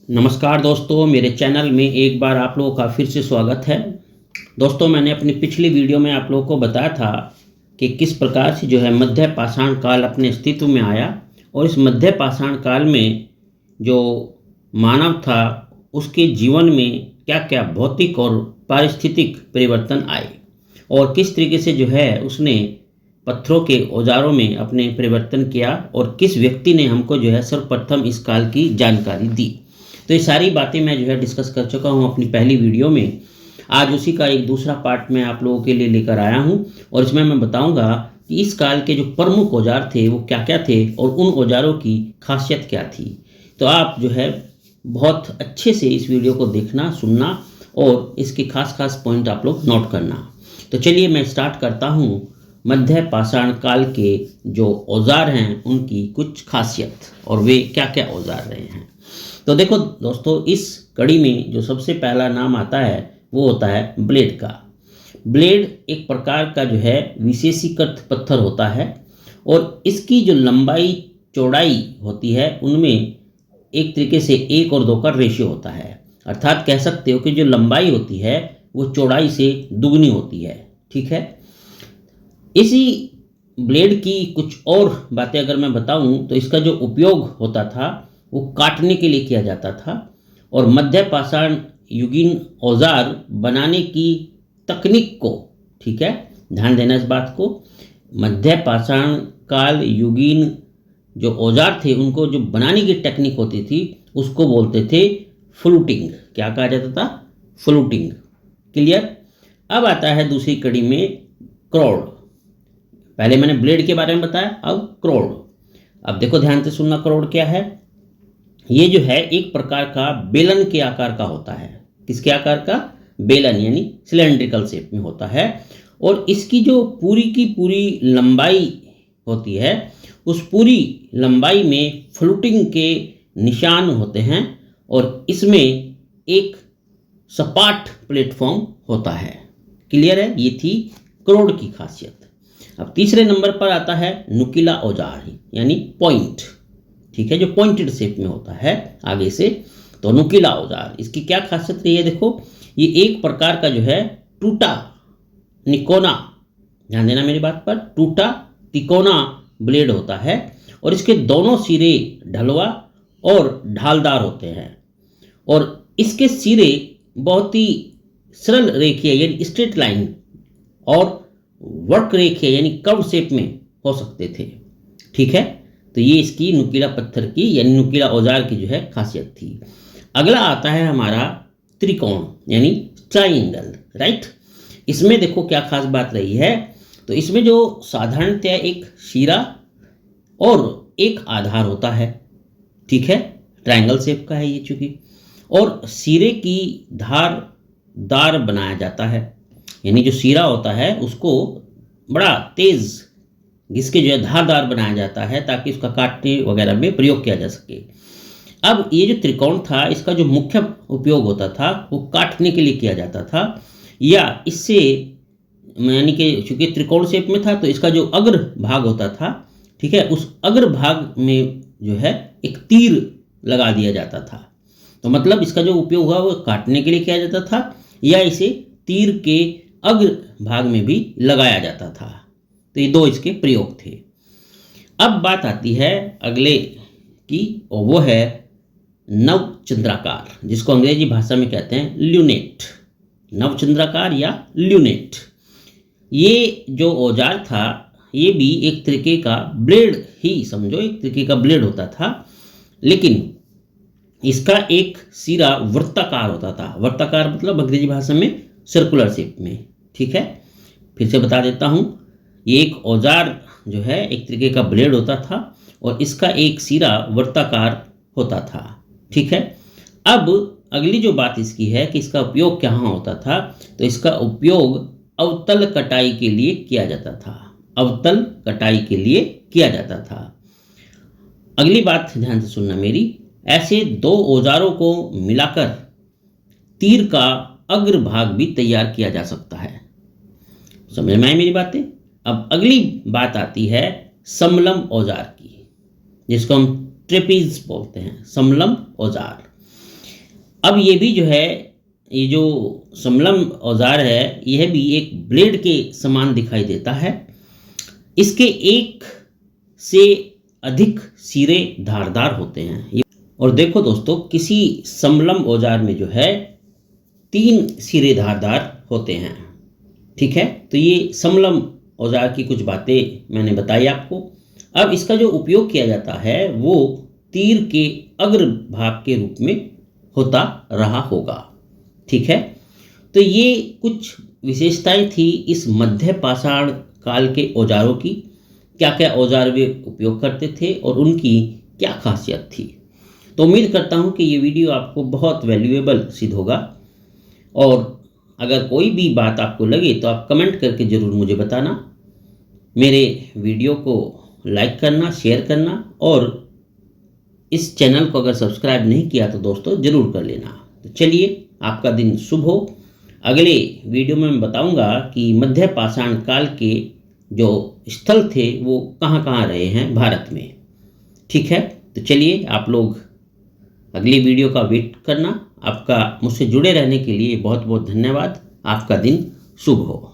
नमस्कार दोस्तों, मेरे चैनल में एक बार आप लोगों का फिर से स्वागत है। दोस्तों, मैंने अपनी पिछली वीडियो में आप लोगों को बताया था कि किस प्रकार से जो है मध्य पाषाण काल अपने अस्तित्व में आया और इस मध्य पाषाण काल में जो मानव था उसके जीवन में क्या क्या भौतिक और पारिस्थितिक परिवर्तन आए और किस तरीके से जो है उसने पत्थरों के औजारों में अपने परिवर्तन किया और किस व्यक्ति ने हमको जो है सर्वप्रथम इस काल की जानकारी दी। तो ये सारी बातें मैं जो है डिस्कस कर चुका हूँ अपनी पहली वीडियो में। आज उसी का एक दूसरा पार्ट मैं आप लोगों के लिए लेकर आया हूँ और इसमें मैं बताऊंगा कि इस काल के जो प्रमुख औजार थे वो क्या क्या थे और उन औजारों की खासियत क्या थी। तो आप जो है बहुत अच्छे से इस वीडियो को देखना, सुनना और इसके खास खास पॉइंट आप लोग नोट करना। तो चलिए मैं स्टार्ट करता हूँ मध्य पाषाण काल के जो औजार हैं उनकी कुछ खासियत और वे क्या क्या औजार रहे हैं। तो देखो दोस्तों, इस कड़ी में जो सबसे पहला नाम आता है वो होता है ब्लेड का। ब्लेड एक प्रकार का जो है विशेषीकृत पत्थर होता है और इसकी जो लंबाई चौड़ाई होती है उनमें एक तरीके से 1 और 2 का रेशियो होता है। अर्थात कह सकते हो कि जो लंबाई होती है वो चौड़ाई से दुगनी होती है। ठीक है। इसी ब्लेड की कुछ और बातें अगर मैं बताऊं तो इसका जो उपयोग होता था वो काटने के लिए किया जाता था और मध्य पाषाण युगीन औजार बनाने की तकनीक को, ठीक है, ध्यान देना इस बात को, मध्य पाषाण काल युगीन जो औजार थे उनको जो बनाने की टेक्निक होती थी उसको बोलते थे फ्लूटिंग। क्या कहा जाता था? फ्लूटिंग। क्लियर। अब आता है दूसरी कड़ी में क्रोड। पहले मैंने ब्लेड के बारे में बताया, अब क्रोड। अब देखो ध्यान से सुनना, क्रोड क्या है। ये जो है एक प्रकार का बेलन के आकार का होता है। किसके आकार का? बेलन, यानी सिलेंड्रिकल शेप में होता है और इसकी जो पूरी की पूरी लंबाई होती है उस पूरी लंबाई में फ्लूटिंग के निशान होते हैं और इसमें एक सपाट प्लेटफॉर्म होता है। क्लियर है? ये थी क्रोड की खासियत। अब तीसरे नंबर पर आता है नुकीला औजार, यानी पॉइंट। ठीक है, जो पॉइंटेड शेप में होता है आगे से। तो नुकीला औजार, इसकी क्या खासियत रही है? देखो, ये एक प्रकार का जो है टूटा निकोना, ध्यान देना मेरी बात पर, टूटा तिकोना ब्लेड होता है और इसके दोनों सिरे ढलवा और ढालदार होते हैं और इसके सिरे बहुत ही सरल रेखीय यानी स्ट्रेट लाइन और वक्र रेखीय यानी कर्व शेप में हो सकते थे। ठीक है। तो ये इसकी नुकीला पत्थर की यानी नुकीला औजार की जो है खासियत थी। अगला आता है हमारा त्रिकोण यानी ट्राइंगल। राइट। इसमें देखो क्या खास बात रही है। तो इसमें जो साधारणतया एक शिरा और एक आधार होता है। ठीक है, ट्राइंगल शेप का है ये चूंकि, और सिरे की धारदार बनाया जाता है। यानी जो सिरा होता है उसको बड़ा तेज घिसके जो है धारदार बनाया जाता है ताकि उसका काटने वगैरह में प्रयोग किया जा सके। अब ये जो त्रिकोण था इसका जो मुख्य उपयोग होता था वो काटने के लिए किया जाता था, या इससे यानी कि चूंकि त्रिकोण शेप में था तो इसका जो अग्र भाग होता था, ठीक है, उस अग्र भाग में जो है एक तीर लगा दिया जाता था। तो मतलब इसका जो उपयोग हुआ वो काटने के लिए किया जाता था या इसे तीर के अग्र भाग में भी लगाया जाता था। तो ये दो इसके प्रयोग थे। अब बात आती है अगले की और वो है नवचंद्राकार, जिसको अंग्रेजी भाषा में कहते हैं ल्यूनेट। नवचंद्राकार या ल्यूनेट, ये जो औजार था ये भी एक तरीके का ब्लेड ही समझो, एक तरीके का ब्लेड होता था, लेकिन इसका एक सिरा वृत्ताकार होता था। वृत्ताकार मतलब अंग्रेजी भाषा में सर्कुलर शेप में। ठीक है, फिर से बता देता हूँ, ये एक औजार जो है एक तरीके का ब्लेड होता था और इसका एक सिरा वृत्ताकार होता था। ठीक है। अब अगली जो बात इसकी है कि इसका उपयोग कहाँ होता था, तो इसका उपयोग अवतल कटाई के लिए किया जाता था। अवतल कटाई के लिए किया जाता था। अगली बात ध्यान से सुनना मेरी, ऐसे दो औजारों को मिलाकर तीर का अग्र भाग भी तैयार किया जा सकता है। समझ में आई मेरी बातें? अब अगली बात आती है समलम औजार की, जिसको हम ट्रेपीज बोलते हैं, समलम औजार। अब ये भी जो है, ये जो समलम औजार है, यह भी एक ब्लेड के समान दिखाई देता है। इसके एक से अधिक सिरे धारदार होते हैं। और देखो दोस्तों, किसी समलम औजार में जो है 3 सिरे धारदार होते हैं। ठीक है, तो ये समलम औजार की कुछ बातें मैंने बताई आपको। अब इसका जो उपयोग किया जाता है वो तीर के अग्र भाग के रूप में होता रहा होगा। ठीक है, तो ये कुछ विशेषताएं थी इस मध्य पाषाण काल के औजारों की। क्या क्या औजार वे उपयोग करते थे और उनकी क्या खासियत थी। तो उम्मीद करता हूँ कि ये वीडियो आपको बहुत वैल्यूएबल सिद्ध होगा। और अगर कोई भी बात आपको लगे तो आप कमेंट करके ज़रूर मुझे बताना। मेरे वीडियो को लाइक करना, शेयर करना, और इस चैनल को अगर सब्सक्राइब नहीं किया तो दोस्तों ज़रूर कर लेना। तो चलिए, आपका दिन शुभ हो। अगले वीडियो में मैं बताऊंगा कि मध्य पाषाण काल के जो स्थल थे वो कहाँ कहाँ रहे हैं भारत में। ठीक है, तो चलिए, आप लोग अगली वीडियो का वेट करना। आपका मुझसे जुड़े रहने के लिए बहुत बहुत धन्यवाद। आपका दिन शुभ हो।